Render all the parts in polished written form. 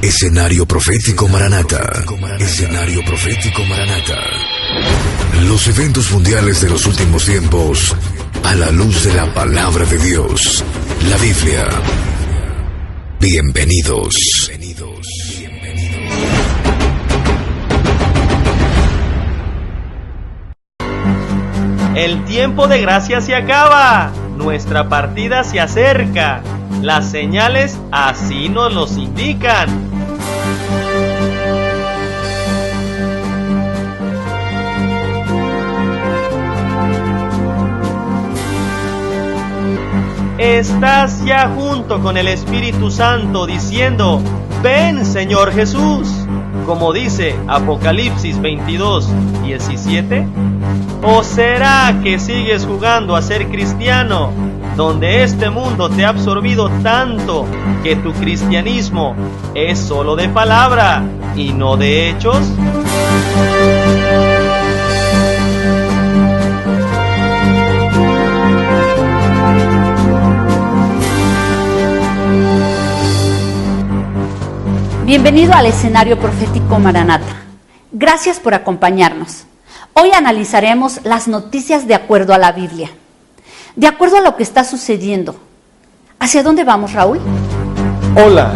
Escenario Profético Maranata. Escenario Profético Maranata. Los eventos mundiales de los últimos tiempos a la luz de la palabra de Dios, la Biblia. Bienvenidos. El tiempo de gracia se acaba. Nuestra partida se acerca. Las señales así nos los indican. Estás ya junto con el Espíritu Santo diciendo: ven, Señor Jesús, como dice Apocalipsis 22:17. ¿O será que sigues jugando a ser cristiano, donde este mundo te ha absorbido tanto que tu cristianismo es solo de palabra y no de hechos? Bienvenido al Escenario Profético Maranata. Gracias por acompañarnos. Hoy analizaremos las noticias de acuerdo a la Biblia, de acuerdo a lo que está sucediendo. ¿Hacia dónde vamos, Raúl? Hola,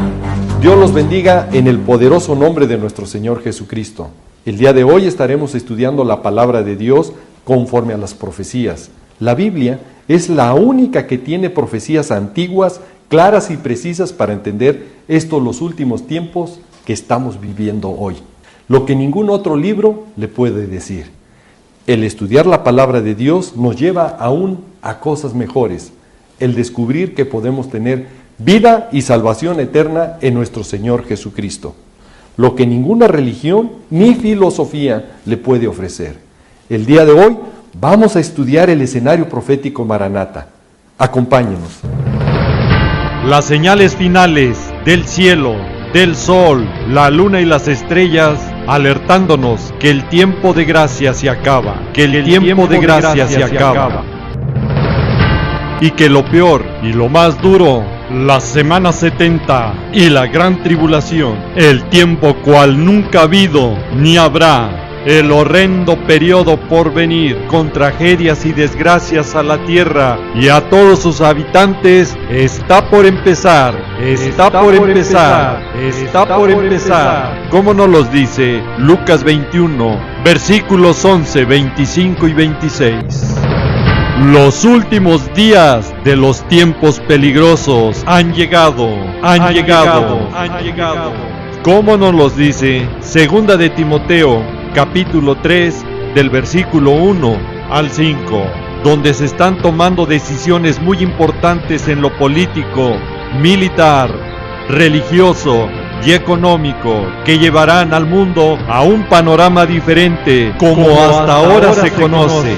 Dios los bendiga en el poderoso nombre de nuestro Señor Jesucristo. El día de hoy estaremos estudiando la palabra de Dios conforme a las profecías. La Biblia es la única que tiene profecías antiguas, claras y precisas para entender los últimos tiempos que estamos viviendo hoy. Lo que ningún otro libro le puede decir. El estudiar la palabra de Dios nos lleva aún a cosas mejores. El descubrir que podemos tener vida y salvación eterna en nuestro Señor Jesucristo. Lo que ninguna religión ni filosofía le puede ofrecer. El día de hoy vamos a estudiar el escenario profético Maranata. Acompáñenos. Las señales finales del cielo, del sol, la luna y las estrellas, alertándonos que el tiempo de gracia se acaba, que el tiempo de gracia se acaba. Y que lo peor y lo más duro, las semanas 70 y la gran tribulación, el tiempo cual nunca ha habido ni habrá, el horrendo periodo por venir, con tragedias y desgracias a la tierra y a todos sus habitantes, está por empezar, está por empezar, está por empezar. ¿Cómo nos los dice Lucas 21, versículos 11, 25 y 26? Los últimos días de los tiempos peligrosos han llegado. ¿Cómo nos los dice Segunda de Timoteo, capítulo 3, del versículo 1 al 5, donde se están tomando decisiones muy importantes en lo político, militar, religioso y económico, que llevarán al mundo a un panorama diferente como hasta ahora se conoce,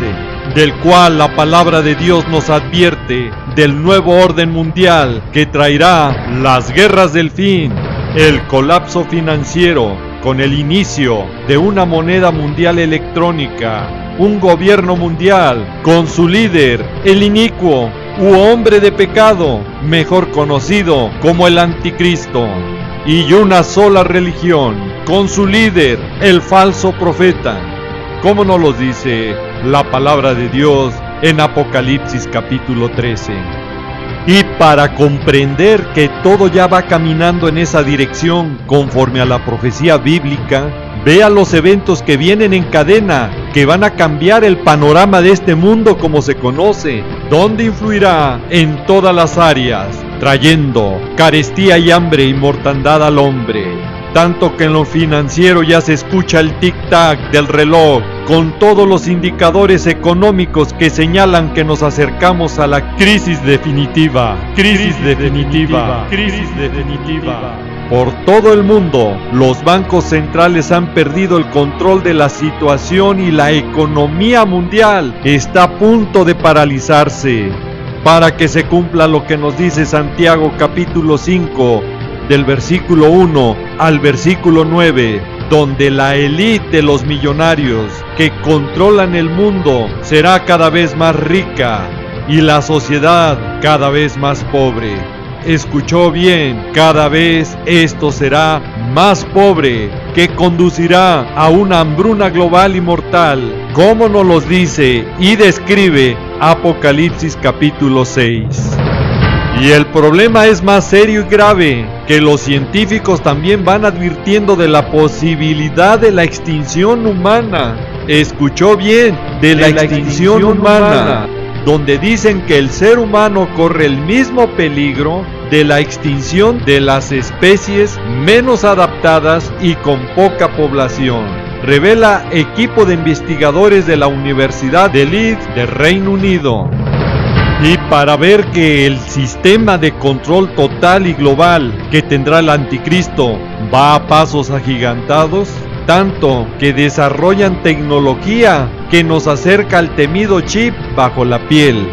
del cual la palabra de Dios nos advierte del nuevo orden mundial que traerá las guerras del fin, el colapso financiero, con el inicio de una moneda mundial electrónica, un gobierno mundial con su líder, el inicuo u hombre de pecado, mejor conocido como el anticristo, y una sola religión con su líder, el falso profeta, como nos lo dice la palabra de Dios en Apocalipsis capítulo 13. Y para comprender que todo ya va caminando en esa dirección conforme a la profecía bíblica, vea los eventos que vienen en cadena, que van a cambiar el panorama de este mundo como se conoce, donde influirá en todas las áreas, trayendo carestía y hambre y mortandad al hombre. Tanto que en lo financiero ya se escucha el tic-tac del reloj, con todos los indicadores económicos que señalan que nos acercamos a la crisis definitiva. Por todo el mundo, los bancos centrales han perdido el control de la situación y la economía mundial está a punto de paralizarse. Para que se cumpla lo que nos dice Santiago capítulo 5, del versículo 1 al versículo 9, donde la élite de los millonarios que controlan el mundo será cada vez más rica y la sociedad cada vez más pobre. escuchó bien, cada vez esto será más pobre, que conducirá a una hambruna global y mortal, como nos los dice y describe Apocalipsis capítulo 6. Y el problema es más serio y grave, que los científicos también van advirtiendo de la posibilidad de la extinción humana. Escuchó bien, de la extinción humana, donde dicen que el ser humano corre el mismo peligro de la extinción de las especies menos adaptadas y con poca población. Revela equipo de investigadores de la Universidad de Leeds de Reino Unido. Y para ver que el sistema de control total y global que tendrá el anticristo va a pasos agigantados, tanto que desarrollan tecnología que nos acerca al temido chip bajo la piel.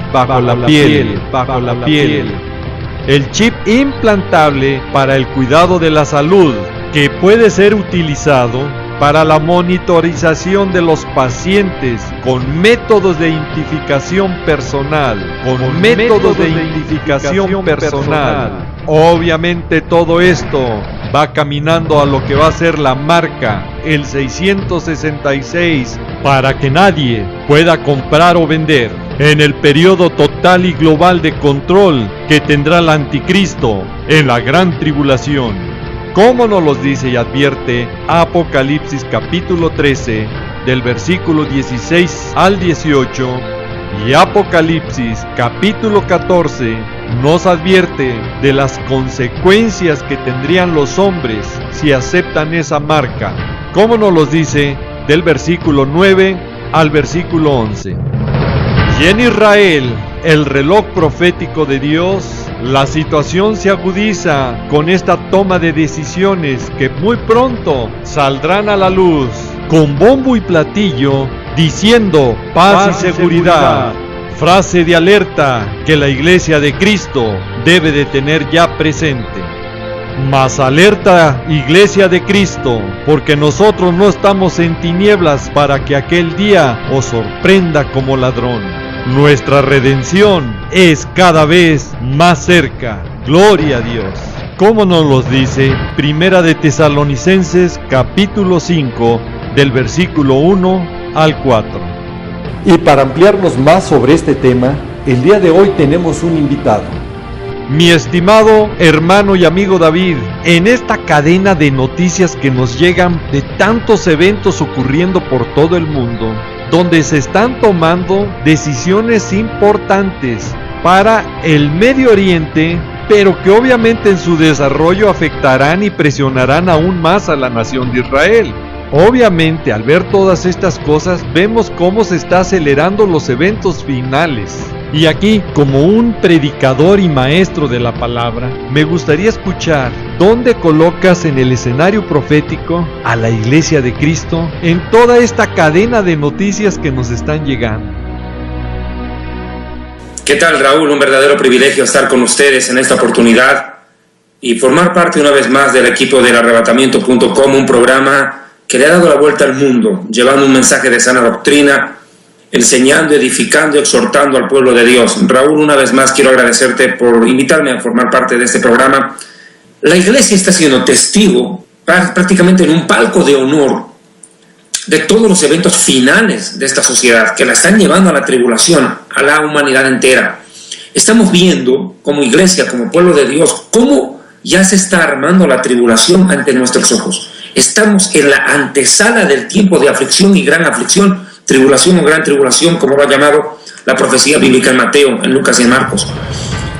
El chip implantable para el cuidado de la salud, que puede ser utilizado para la monitorización de los pacientes con métodos de identificación personal, Obviamente todo esto va caminando a lo que va a ser la marca, el 666, para que nadie pueda comprar o vender. En el periodo total y global de control que tendrá el anticristo en la gran tribulación. Como nos los dice y advierte Apocalipsis capítulo 13, del versículo 16 al 18, y Apocalipsis capítulo 14 nos advierte de las consecuencias que tendrían los hombres si aceptan esa marca. Como nos los dice del versículo 9 al versículo 11. Y en Israel, el reloj profético de Dios, la situación se agudiza con esta toma de decisiones que muy pronto saldrán a la luz, con bombo y platillo, diciendo paz y seguridad. Frase de alerta que la Iglesia de Cristo debe de tener ya presente. Mas alerta, Iglesia de Cristo, porque nosotros no estamos en tinieblas para que aquel día os sorprenda como ladrón. Nuestra redención es cada vez más cerca. Gloria a Dios. Como nos los dice Primera de Tesalonicenses capítulo 5, del versículo 1 al 4. Y para ampliarnos más sobre este tema, el día de hoy tenemos un invitado. Mi estimado hermano y amigo David, en esta cadena de noticias que nos llegan de tantos eventos ocurriendo por todo el mundo, donde se están tomando decisiones importantes para el Medio Oriente, pero que obviamente en su desarrollo afectarán y presionarán aún más a la nación de Israel. Obviamente, al ver todas estas cosas, vemos cómo se está acelerando los eventos finales. Y aquí, como un predicador y maestro de la palabra, me gustaría escuchar dónde colocas en el escenario profético a la Iglesia de Cristo en toda esta cadena de noticias que nos están llegando. ¿Qué tal, Raúl? Un verdadero privilegio estar con ustedes en esta oportunidad y formar parte una vez más del equipo del arrebatamiento.com, un programa que le ha dado la vuelta al mundo, llevando un mensaje de sana doctrina, enseñando, edificando y exhortando al pueblo de Dios. Raúl, una vez más quiero agradecerte por invitarme a formar parte de este programa. La iglesia está siendo testigo prácticamente en un palco de honor de todos los eventos finales de esta sociedad que la están llevando a la tribulación, a la humanidad entera. Estamos viendo como iglesia, como pueblo de Dios, cómo ya se está armando la tribulación ante nuestros ojos. Estamos en la antesala del tiempo de aflicción y gran aflicción, tribulación o gran tribulación, como lo ha llamado la profecía bíblica en Mateo, en Lucas y en Marcos.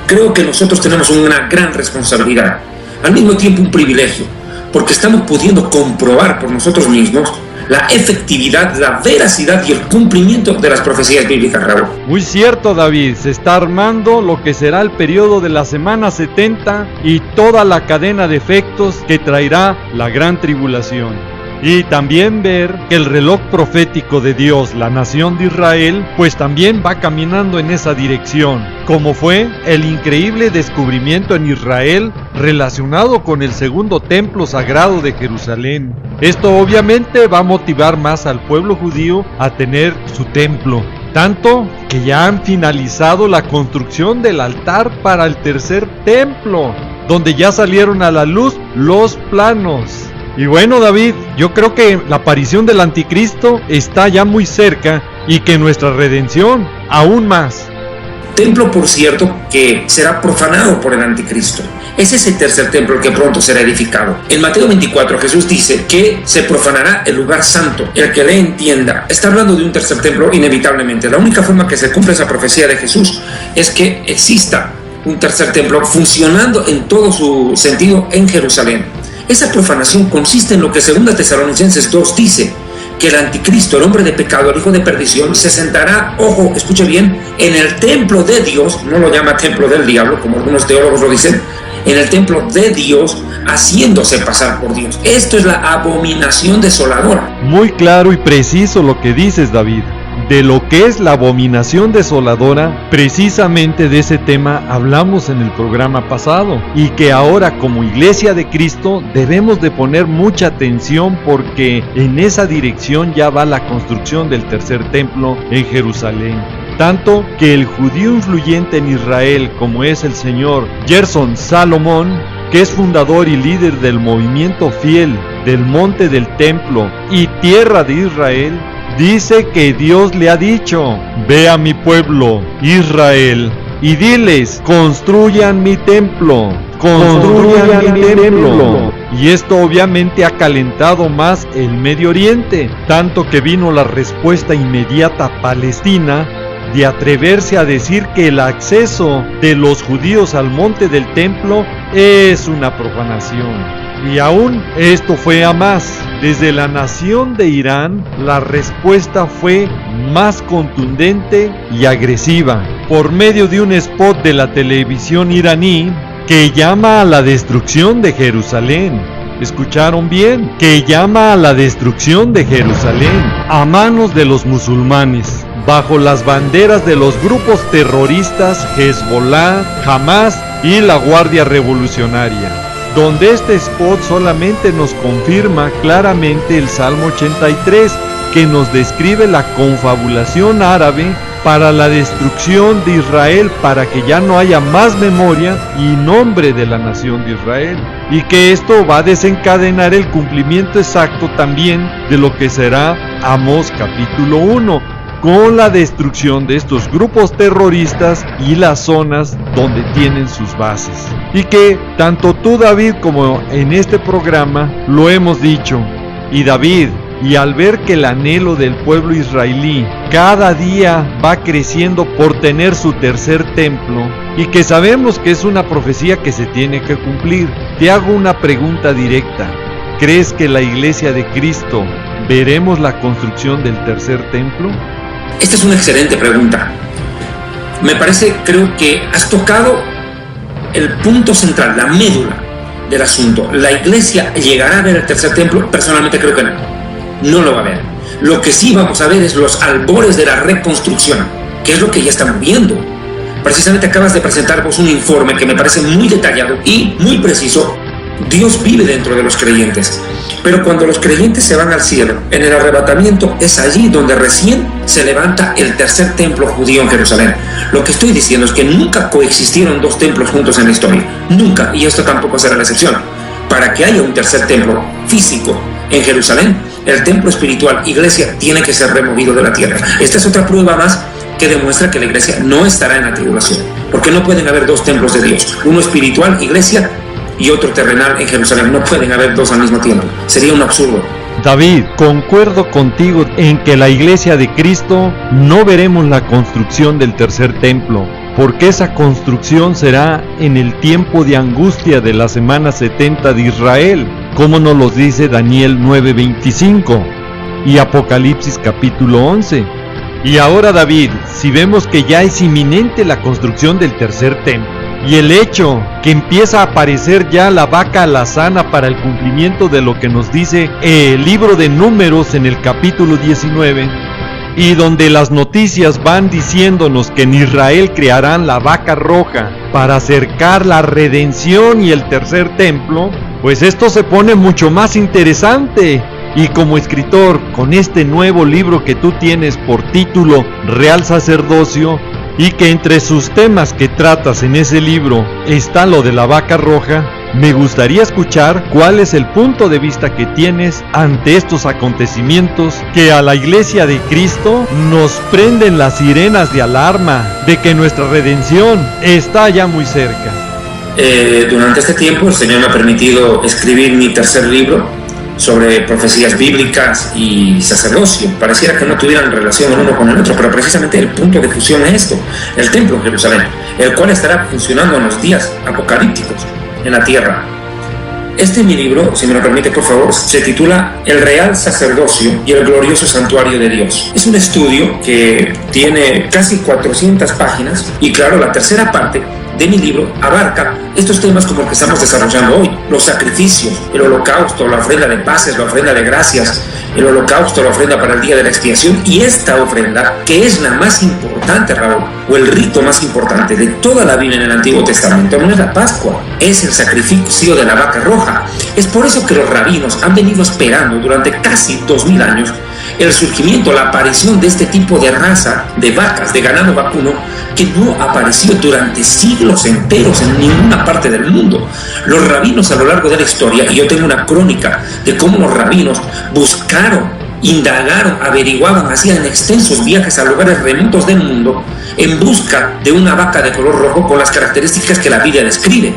Creo que nosotros tenemos una gran responsabilidad, al mismo tiempo un privilegio, porque estamos pudiendo comprobar por nosotros mismos la efectividad, la veracidad y el cumplimiento de las profecías bíblicas, Raúl. Muy cierto, David, se está armando lo que será el periodo de la semana 70 y toda la cadena de efectos que traerá la gran tribulación. Y también ver que el reloj profético de Dios, la nación de Israel, pues también va caminando en esa dirección, como fue el increíble descubrimiento en Israel relacionado con el segundo templo sagrado de Jerusalén. Esto obviamente va a motivar más al pueblo judío a tener su templo. tanto que ya han finalizado la construcción del altar para el tercer templo, donde ya salieron a la luz los planos. Y bueno, David, yo creo que la aparición del anticristo está ya muy cerca y que nuestra redención aún más. Templo, por cierto, que será profanado por el anticristo. Ese es el tercer templo el que pronto será edificado. En Mateo 24 Jesús dice que se profanará el lugar santo. El que le entienda, está hablando de un tercer templo inevitablemente. La única forma que se cumpla esa profecía de Jesús es que exista un tercer templo funcionando en todo su sentido en Jerusalén. Esa profanación consiste en lo que 2 Tesalonicenses 2 dice, que el anticristo, el hombre de pecado, el hijo de perdición, se sentará, ojo, escuche bien, en el templo de Dios, no lo llama templo del diablo, como algunos teólogos lo dicen, en el templo de Dios, haciéndose pasar por Dios. Esto es la abominación desoladora. Muy claro y preciso lo que dices, David. De lo que es la abominación desoladora, precisamente de ese tema hablamos en el programa pasado, y que ahora como Iglesia de Cristo debemos de poner mucha atención, porque en esa dirección ya va la construcción del tercer templo en Jerusalén. Tanto que el judío influyente en Israel, como es el señor Gerson Salomón, que es fundador y líder del movimiento fiel del Monte del Templo y Tierra de Israel, dice que Dios le ha dicho: ve a mi pueblo, Israel, y diles, construyan mi templo, construyan mi templo. Y esto obviamente ha calentado más el Medio Oriente, tanto que vino la respuesta inmediata palestina de atreverse a decir que el acceso de los judíos al monte del templo es una profanación. Y aún esto fue a más. Desde la nación de Irán, la respuesta fue más contundente y agresiva, por medio de un spot de la televisión iraní que llama a la destrucción de Jerusalén. ¿Escucharon bien? Que llama a la destrucción de Jerusalén a manos de los musulmanes, bajo las banderas de los grupos terroristas Hezbollah, Hamas y la Guardia Revolucionaria, donde este spot solamente nos confirma claramente el Salmo 83, que nos describe la confabulación árabe para la destrucción de Israel, para que ya no haya más memoria y nombre de la nación de Israel, y que esto va a desencadenar el cumplimiento exacto también de lo que será Amós capítulo 1, con la destrucción de estos grupos terroristas y las zonas donde tienen sus bases. Y que tanto tú, David, como en este programa lo hemos dicho. Y David, y al ver que el anhelo del pueblo israelí cada día va creciendo por tener su tercer templo, y que sabemos que es una profecía que se tiene que cumplir, te hago una pregunta directa. ¿Crees que la Iglesia de Cristo veremos la construcción del tercer templo? Esta es una excelente pregunta. Creo que has tocado el punto central, la médula del asunto. ¿La iglesia llegará a ver el tercer templo? Personalmente creo que no lo va a ver. Lo que sí vamos a ver es los albores de la reconstrucción, que es lo que ya estamos viendo. Precisamente acabas de presentarnos un informe que me parece muy detallado y muy preciso. Dios vive dentro de los creyentes, pero cuando los creyentes se van al cielo, en el arrebatamiento, es allí donde recién se levanta el tercer templo judío en Jerusalén. Lo que estoy diciendo es que nunca coexistieron dos templos juntos en la historia, nunca, y esto tampoco será la excepción. Para que haya un tercer templo físico en Jerusalén, el templo espiritual, iglesia, tiene que ser removido de la tierra. Esta es otra prueba más que demuestra que la iglesia no estará en la tribulación, porque no pueden haber dos templos de Dios, uno espiritual, iglesia, y otro terrenal en Jerusalén. No pueden haber dos al mismo tiempo, sería un absurdo. David, concuerdo contigo en que la Iglesia de Cristo no veremos la construcción del tercer templo, porque esa construcción será en el tiempo de angustia de la semana 70 de Israel, como nos lo dice Daniel 9:25 y Apocalipsis capítulo 11. Y ahora, David, si vemos que ya es inminente la construcción del tercer templo, y el hecho que empieza a aparecer ya la vaca alazana para el cumplimiento de lo que nos dice el libro de Números en el capítulo 19, y donde las noticias van diciéndonos que en Israel crearán la vaca roja para acercar la redención y el tercer templo, pues esto se pone mucho más interesante. Y como escritor, con este nuevo libro que tú tienes por título Real Sacerdocio, y que entre sus temas que tratas en ese libro está lo de la vaca roja, me gustaría escuchar cuál es el punto de vista que tienes ante estos acontecimientos que a la Iglesia de Cristo nos prenden las sirenas de alarma de que nuestra redención está ya muy cerca. Durante este tiempo el Señor me ha permitido escribir mi tercer libro sobre profecías bíblicas y sacerdocio. Pareciera que no tuvieran relación el uno con el otro, pero precisamente el punto de fusión es esto: el templo de Jerusalén, el cual estará funcionando en los días apocalípticos en la tierra. Este mi libro, si me lo permite por favor, se titula El Real Sacerdocio y el Glorioso Santuario de Dios. Es un estudio que tiene casi 400 páginas y claro, la tercera parte de mi libro abarca estos temas como el que estamos desarrollando hoy: los sacrificios, el holocausto, la ofrenda de paces, la ofrenda de gracias, el holocausto, la ofrenda para el día de la expiación, y esta ofrenda que es la más importante, Raúl, o el rito más importante de toda la Biblia en el Antiguo Testamento, no es la Pascua, es el sacrificio de la vaca roja. Es por eso que los rabinos han venido esperando durante casi 2000 años el surgimiento, la aparición de este tipo de raza de vacas, de ganado vacuno, que no apareció durante siglos enteros en ninguna parte del mundo. Los rabinos a lo largo de la historia, y yo tengo una crónica de cómo los rabinos buscaron, indagaron, averiguaban, hacían extensos viajes a lugares remotos del mundo en busca de una vaca de color rojo con las características que la Biblia describe,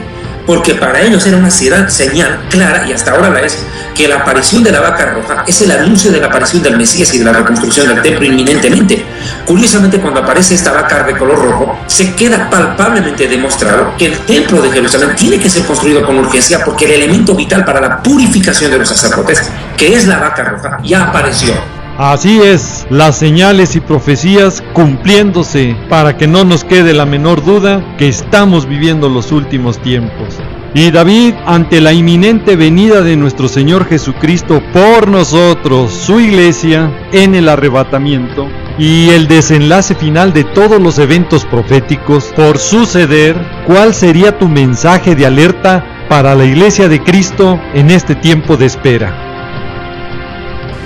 porque para ellos era una señal clara, y hasta ahora la es, que la aparición de la vaca roja es el anuncio de la aparición del Mesías y de la reconstrucción del templo inminentemente. Curiosamente, cuando aparece esta vaca de color rojo, se queda palpablemente demostrado que el templo de Jerusalén tiene que ser construido con urgencia, porque el elemento vital para la purificación de los sacerdotes, que es la vaca roja, ya apareció. Así es, las señales y profecías cumpliéndose, para que no nos quede la menor duda que estamos viviendo los últimos tiempos. Y David, ante la inminente venida de nuestro Señor Jesucristo por nosotros, su iglesia, en el arrebatamiento, y el desenlace final de todos los eventos proféticos por suceder, ¿cuál sería tu mensaje de alerta para la iglesia de Cristo en este tiempo de espera?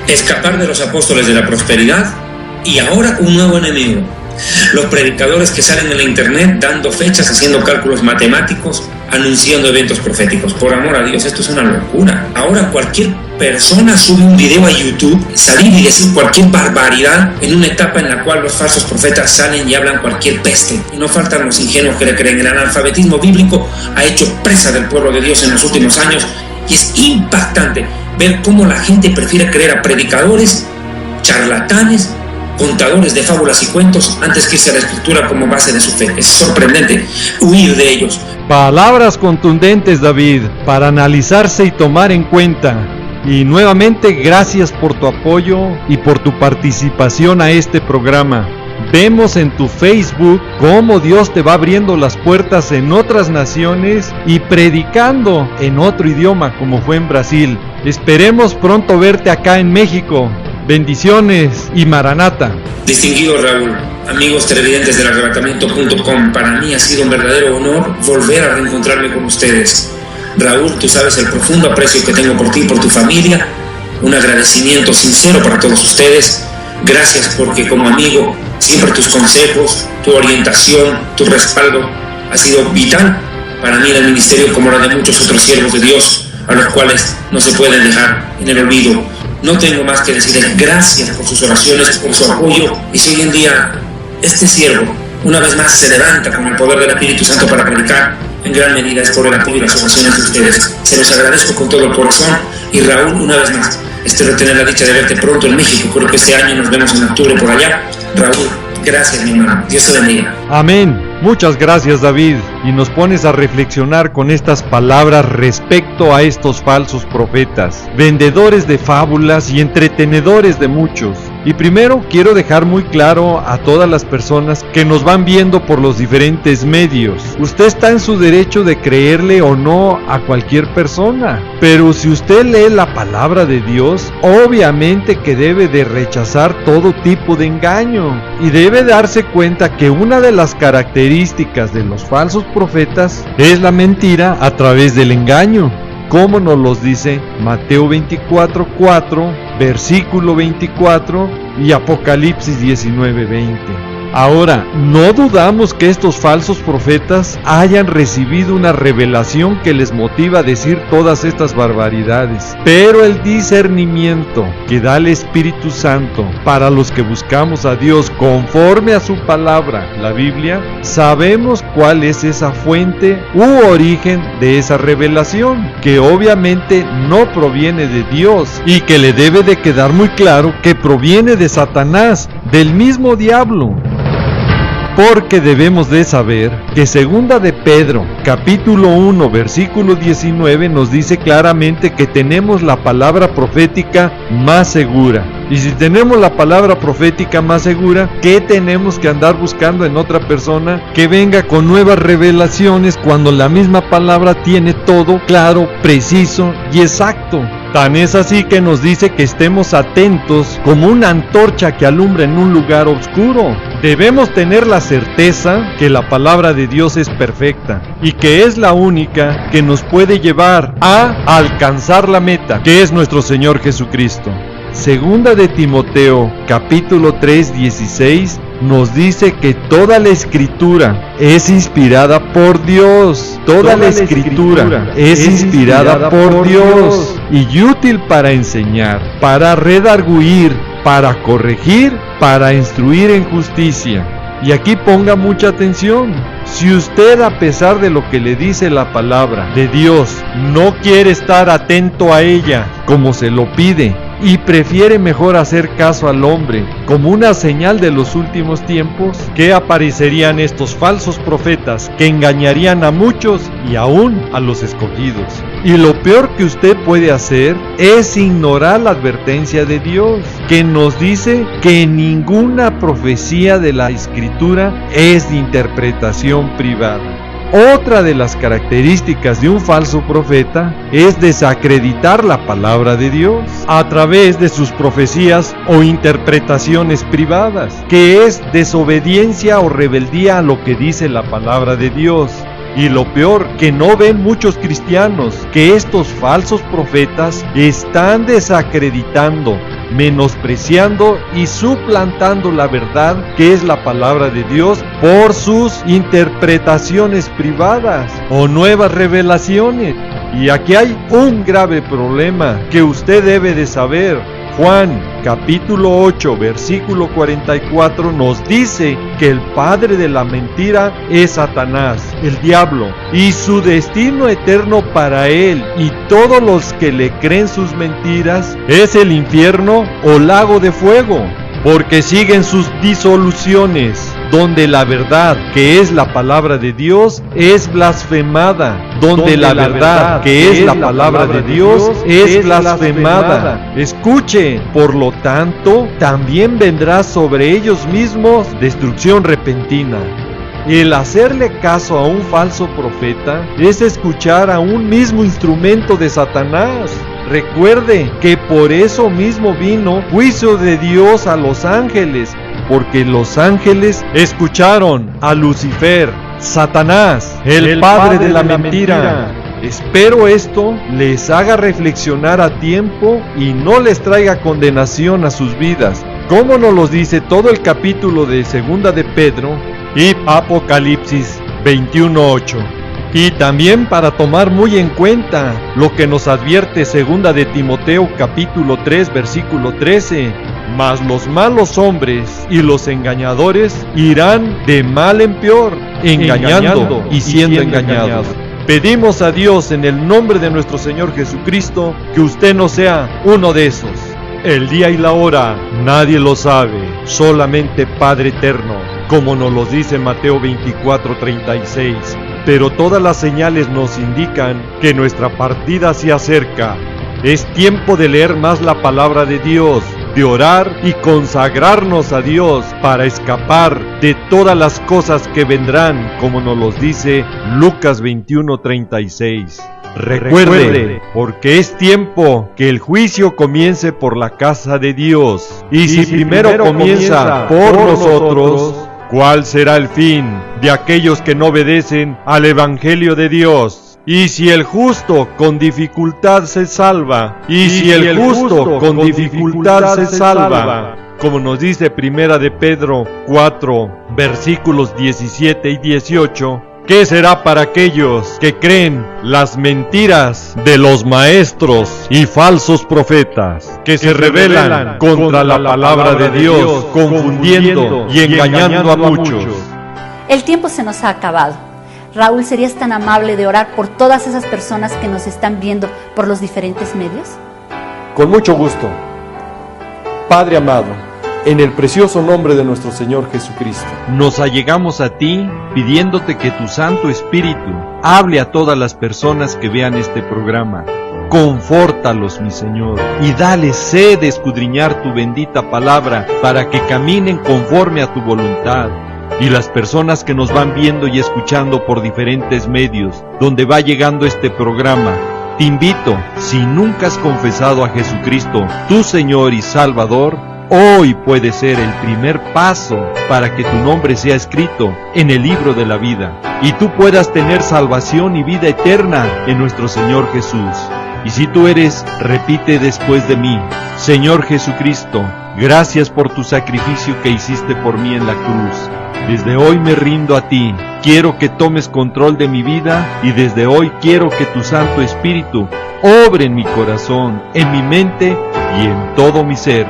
Escapar de los apóstoles de la prosperidad y ahora un nuevo enemigo: los predicadores que salen en la internet dando fechas, haciendo cálculos matemáticos, anunciando eventos proféticos. Por amor a Dios, esto es una locura. Ahora cualquier persona sube un video a YouTube, salir y decir cualquier barbaridad en una etapa en la cual los falsos profetas salen y hablan cualquier peste. Y no faltan los ingenuos que le creen. El analfabetismo bíblico ha hecho presa del pueblo de Dios en los últimos años, y es impactante ver cómo la gente prefiere creer a predicadores, charlatanes, contadores de fábulas y cuentos antes que irse a la escritura como base de su fe. Es sorprendente huir de ellos. Palabras contundentes, David, para analizarse y tomar en cuenta. Y nuevamente gracias por tu apoyo y por tu participación a este programa. Vemos en tu Facebook cómo Dios te va abriendo las puertas en otras naciones y predicando en otro idioma, como fue en Brasil. Esperemos pronto verte acá en México. Bendiciones y Maranata. Distinguido Raúl, amigos televidentes del arrebatamiento.com, para mí ha sido un verdadero honor volver a reencontrarme con ustedes. Raúl, tú sabes el profundo aprecio que tengo por ti y por tu familia. Un agradecimiento sincero para todos ustedes. Gracias porque como amigo siempre tus consejos, tu orientación, tu respaldo ha sido vital para mí en el ministerio, como la de muchos otros siervos de Dios, a los cuales no se pueden dejar en el olvido. No tengo más que decirles gracias por sus oraciones, por su apoyo, y si hoy en día este siervo una vez más se levanta con el poder del Espíritu Santo para predicar, en gran medida es por el apoyo y las oraciones de ustedes. Se los agradezco con todo el corazón. Y Raúl, una vez más, espero tener la dicha de verte pronto en México. Creo que este año nos vemos en octubre por allá. Raúl, gracias mi hermano, Dios te bendiga. Amén. Muchas gracias, David, y nos pones a reflexionar con estas palabras respecto a estos falsos profetas, vendedores de fábulas y entretenedores de muchos. Y primero quiero dejar muy claro a todas las personas que nos van viendo por los diferentes medios: usted está en su derecho de creerle o no a cualquier persona, pero si usted lee la palabra de Dios, obviamente que debe de rechazar todo tipo de engaño, y debe darse cuenta que una de las características de los falsos profetas es la mentira a través del engaño. como nos los dice Mateo 24:4, versículo 24 y Apocalipsis 19:20. Ahora, no dudamos que estos falsos profetas hayan recibido una revelación que les motiva a decir todas estas barbaridades, pero el discernimiento que da el Espíritu Santo para los que buscamos a Dios conforme a su palabra, la Biblia, sabemos cuál es esa fuente u origen de esa revelación, que obviamente no proviene de Dios y que le debe de quedar muy claro que proviene de Satanás, del mismo diablo. Porque debemos de saber que segunda de Pedro, capítulo 1, versículo 19, nos dice claramente que tenemos la palabra profética más segura. Y si tenemos la palabra profética más segura, ¿qué tenemos que andar buscando en otra persona que venga con nuevas revelaciones cuando la misma palabra tiene todo claro, preciso y exacto? Tan es así que nos dice que estemos atentos como una antorcha que alumbra en un lugar oscuro. Debemos tener la certeza que la palabra de Dios es perfecta y que es la única que nos puede llevar a alcanzar la meta, que es nuestro Señor Jesucristo. Segunda de Timoteo, capítulo 3, 16, nos dice que toda la Escritura es inspirada por Dios. Toda la Escritura es inspirada por Dios y útil para enseñar, para redarguir, para corregir, para instruir en justicia. Y aquí ponga mucha atención. Si usted, a pesar de lo que le dice la palabra de Dios, no quiere estar atento a ella como se lo pide, y prefiere mejor hacer caso al hombre como una señal de los últimos tiempos, que aparecerían estos falsos profetas que engañarían a muchos y aún a los escogidos. Y lo peor que usted puede hacer es ignorar la advertencia de Dios, que nos dice que ninguna profecía de la Escritura es de interpretación privada. Otra de las características de un falso profeta es desacreditar la palabra de Dios a través de sus profecías o interpretaciones privadas, que es desobediencia o rebeldía a lo que dice la palabra de Dios. Y lo peor, que no ven muchos cristianos que estos falsos profetas están desacreditando, menospreciando y suplantando la verdad que es la palabra de Dios por sus interpretaciones privadas o nuevas revelaciones. Y aquí hay un grave problema que usted debe de saber. Juan capítulo 8 versículo 44 nos dice que el padre de la mentira es Satanás, el diablo, y su destino eterno para él y todos los que le creen sus mentiras es el infierno o lago de fuego, porque siguen sus disoluciones, donde la verdad, que es la palabra de Dios, es blasfemada, donde la verdad, que es la palabra de Dios, es blasfemada. Escuche, por lo tanto, también vendrá sobre ellos mismos destrucción repentina. El hacerle caso a un falso profeta es escuchar a un mismo instrumento de Satanás. Recuerde que por eso mismo vino juicio de Dios a los ángeles, porque los ángeles escucharon a Lucifer, Satanás, el padre de la mentira. Espero esto les haga reflexionar a tiempo y no les traiga condenación a sus vidas, como nos lo dice todo el capítulo de Segunda de Pedro y Apocalipsis 21:8. Y también para tomar muy en cuenta lo que nos advierte Segunda de Timoteo capítulo 3 versículo 13. Mas los malos hombres y los engañadores irán de mal en peor, engañando y siendo engañados. Pedimos a Dios en el nombre de nuestro Señor Jesucristo que usted no sea uno de esos. El día y la hora nadie lo sabe, solamente Padre Eterno, como nos lo dice Mateo 24:36. Pero todas las señales nos indican que nuestra partida se acerca. Es tiempo de leer más la palabra de Dios, de orar y consagrarnos a Dios para escapar de todas las cosas que vendrán, como nos los dice Lucas 21:36. Recuerde, porque es tiempo que el juicio comience por la casa de Dios. Y si primero comienza por nosotros, ¿cuál será el fin de aquellos que no obedecen al Evangelio de Dios Y si el justo con dificultad se salva, y si el justo con dificultad se salva, como nos dice Primera de Pedro 4, versículos 17 y 18, ¿qué será para aquellos que creen las mentiras de los maestros y falsos profetas, que se rebelan contra la palabra de Dios, confundiendo y engañando a muchos? El tiempo se nos ha acabado. Raúl, ¿serías tan amable de orar por todas esas personas que nos están viendo por los diferentes medios? Con mucho gusto. Padre amado, en el precioso nombre de nuestro Señor Jesucristo, nos allegamos a ti pidiéndote que tu Santo Espíritu hable a todas las personas que vean este programa. Confórtalos, mi Señor, y dale sed de escudriñar tu bendita palabra para que caminen conforme a tu voluntad. Y las personas que nos van viendo y escuchando por diferentes medios, donde va llegando este programa, te invito, si nunca has confesado a Jesucristo, tu Señor y Salvador, hoy puede ser el primer paso para que tu nombre sea escrito en el libro de la vida, y tú puedas tener salvación y vida eterna en nuestro Señor Jesús. Y si tú eres, repite después de mí: Señor Jesucristo, gracias por tu sacrificio que hiciste por mí en la cruz. Desde hoy me rindo a ti, quiero que tomes control de mi vida y desde hoy quiero que tu Santo Espíritu obre en mi corazón, en mi mente y en todo mi ser.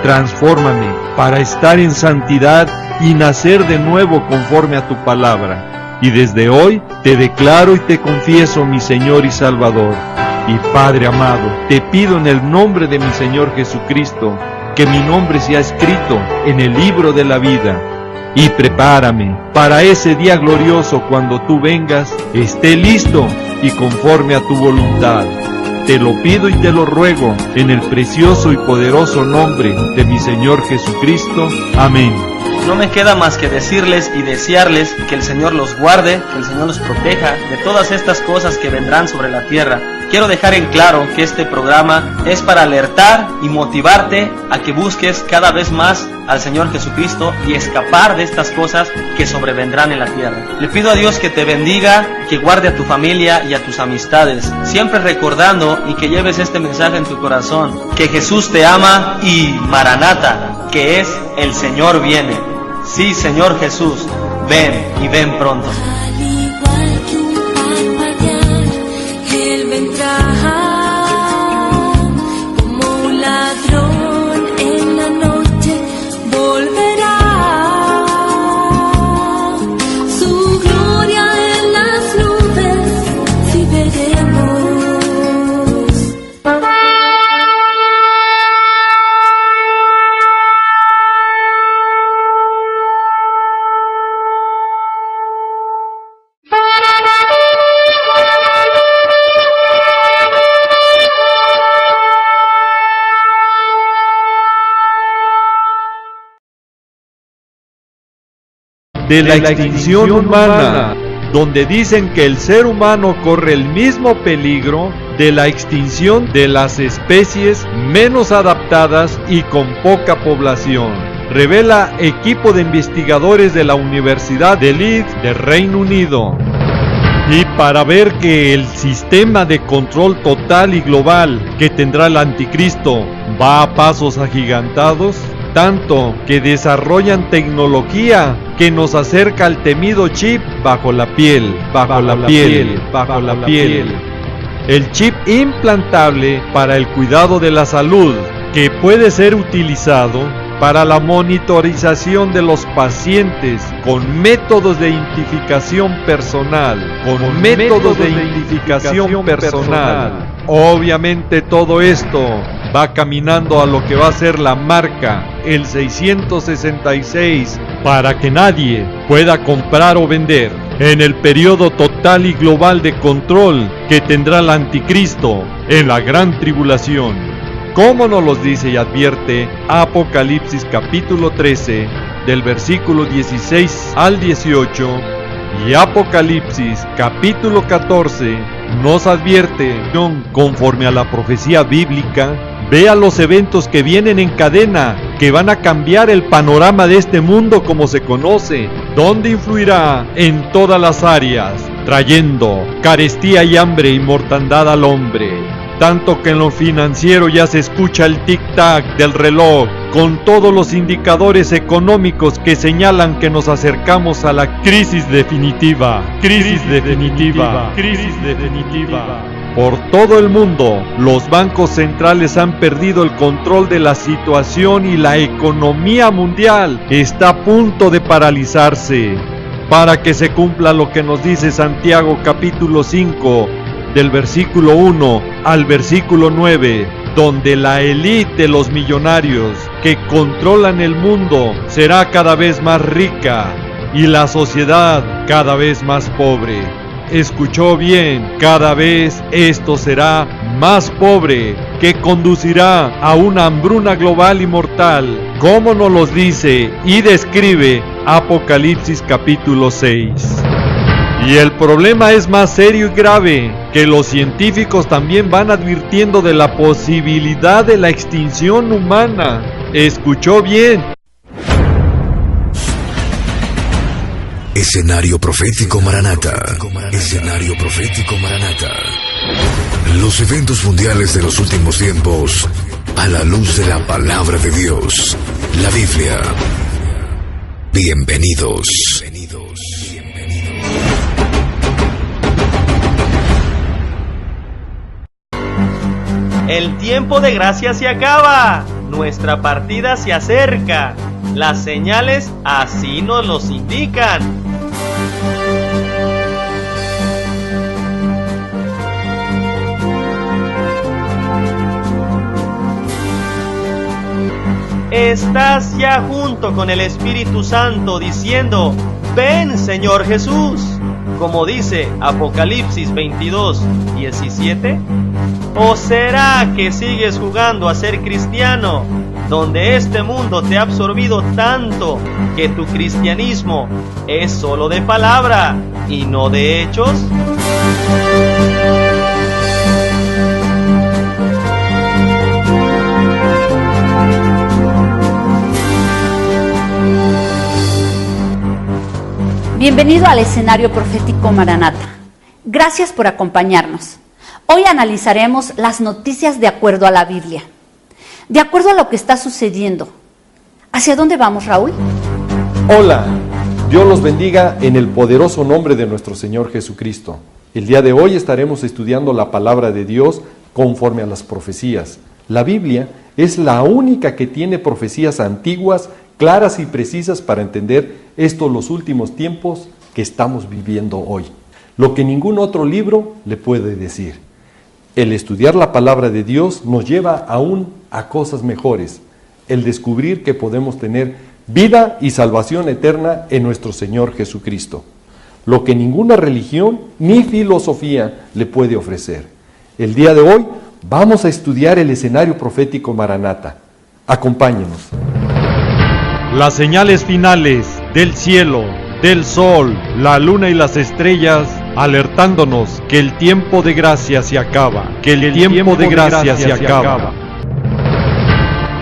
Transfórmame para estar en santidad y nacer de nuevo conforme a tu palabra. Y desde hoy te declaro y te confieso mi Señor y Salvador. Y Padre amado, te pido en el nombre de mi Señor Jesucristo, que mi nombre sea escrito en el libro de la vida. Y prepárame para ese día glorioso cuando tú vengas, esté listo y conforme a tu voluntad. Te lo pido y te lo ruego en el precioso y poderoso nombre de mi Señor Jesucristo. Amén. No me queda más que decirles y desearles que el Señor los guarde, que el Señor los proteja de todas estas cosas que vendrán sobre la tierra. Quiero dejar en claro que este programa es para alertar y motivarte a que busques cada vez más al Señor Jesucristo y escapar de estas cosas que sobrevendrán en la tierra. Le pido a Dios que te bendiga, que guarde a tu familia y a tus amistades, siempre recordando y que lleves este mensaje en tu corazón, que Jesús te ama y Maranata, que es el Señor viene. Sí, Señor Jesús, ven y ven pronto. Al igual que un parpadear, Él vendrá como un ladrón en la noche, volverá. Su gloria en las nubes, sí veremos. De la extinción humana, donde dicen que el ser humano corre el mismo peligro de la extinción de las especies menos adaptadas y con poca población, revela equipo de investigadores de la Universidad de Leeds de Reino Unido. Y para ver que el sistema de control total y global que tendrá el anticristo va a pasos agigantados, tanto que desarrollan tecnología que nos acerca al temido chip bajo la piel. El chip implantable para el cuidado de la salud, que puede ser utilizado para la monitorización de los pacientes con métodos de identificación personal, Obviamente todo esto va caminando a lo que va a ser la marca, el 666, para que nadie pueda comprar o vender en el periodo total y global de control que tendrá el anticristo en la gran tribulación. Como nos los dice y advierte Apocalipsis capítulo 13, del versículo 16 al 18, y Apocalipsis capítulo 14 nos advierte, conforme a la profecía bíblica, vea los eventos que vienen en cadena, que van a cambiar el panorama de este mundo como se conoce, donde influirá en todas las áreas, trayendo carestía y hambre y mortandad al hombre. Tanto que en lo financiero ya se escucha el tic-tac del reloj, con todos los indicadores económicos que señalan que nos acercamos a la crisis definitiva. Crisis definitiva. Crisis definitiva. Por todo el mundo, los bancos centrales han perdido el control de la situación y la economía mundial está a punto de paralizarse. Para que se cumpla lo que nos dice Santiago capítulo 5, del versículo 1 al versículo 9, donde la élite de los millonarios que controlan el mundo será cada vez más rica y la sociedad cada vez más pobre. Escuchó bien, cada vez esto será más pobre, que conducirá a una hambruna global y mortal, como nos lo dice y describe Apocalipsis capítulo 6. Y el problema es más serio y grave, que los científicos también van advirtiendo de la posibilidad de la extinción humana. ¿Escuchó bien? Escenario profético Maranata. Escenario profético Maranata. Los eventos mundiales de los últimos tiempos a la luz de la palabra de Dios, la Biblia. Bienvenidos. El tiempo de gracia se acaba, nuestra partida se acerca, las señales así nos los indican. Estás ya junto con el Espíritu Santo diciendo, ven Señor Jesús, como dice Apocalipsis 22, 17. ¿O será que sigues jugando a ser cristiano, donde este mundo te ha absorbido tanto que tu cristianismo es solo de palabra y no de hechos? Bienvenido al escenario profético Maranata. Gracias por acompañarnos. Hoy analizaremos las noticias de acuerdo a la Biblia, de acuerdo a lo que está sucediendo. ¿Hacia dónde vamos, Raúl? Hola, Dios los bendiga en el poderoso nombre de nuestro Señor Jesucristo. El día de hoy estaremos estudiando la palabra de Dios conforme a las profecías. La Biblia es la única que tiene profecías antiguas, claras y precisas para entender los últimos tiempos que estamos viviendo hoy. Lo que ningún otro libro le puede decir. El estudiar la palabra de Dios nos lleva aún a cosas mejores. El descubrir que podemos tener vida y salvación eterna en nuestro Señor Jesucristo. Lo que ninguna religión ni filosofía le puede ofrecer. El día de hoy vamos a estudiar el escenario profético Maranata. Acompáñenos. Las señales finales del cielo, del sol, la luna y las estrellas, alertándonos que el tiempo de gracia se acaba, que el tiempo de gracia se acaba.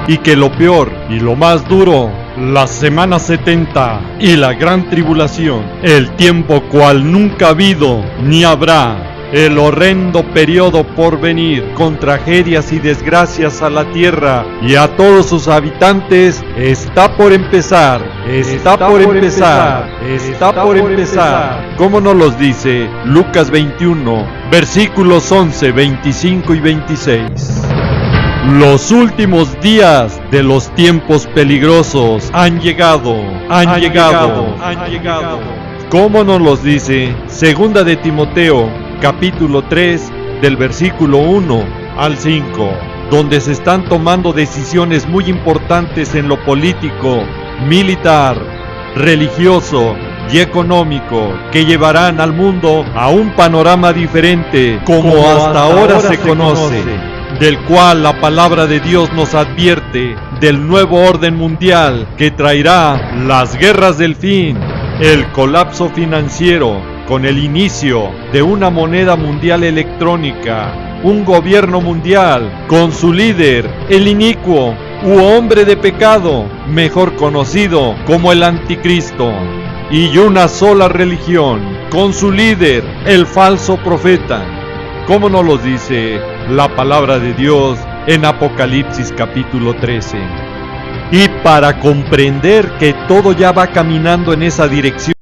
Y que lo peor y lo más duro, la semana 70 y la gran tribulación, el tiempo cual nunca ha habido ni habrá, el horrendo periodo por venir, con tragedias y desgracias a la tierra y a todos sus habitantes, está por empezar, está por empezar, está por empezar. Como nos los dice Lucas 21, versículos 11, 25 y 26. Los últimos días de los tiempos peligrosos han llegado. Como nos los dice Segunda de Timoteo, capítulo 3, del versículo 1 al 5, donde se están tomando decisiones muy importantes en lo político, militar, religioso y económico, que llevarán al mundo a un panorama diferente como hasta ahora se conoce, del cual la palabra de Dios nos advierte del nuevo orden mundial que traerá las guerras del fin, el colapso financiero, con el inicio de una moneda mundial electrónica, un gobierno mundial con su líder, el inicuo u hombre de pecado, mejor conocido como el anticristo. y una sola religión, con su líder, el falso profeta, como nos lo dice la palabra de Dios en Apocalipsis capítulo 13. Y para comprender que todo ya va caminando en esa dirección,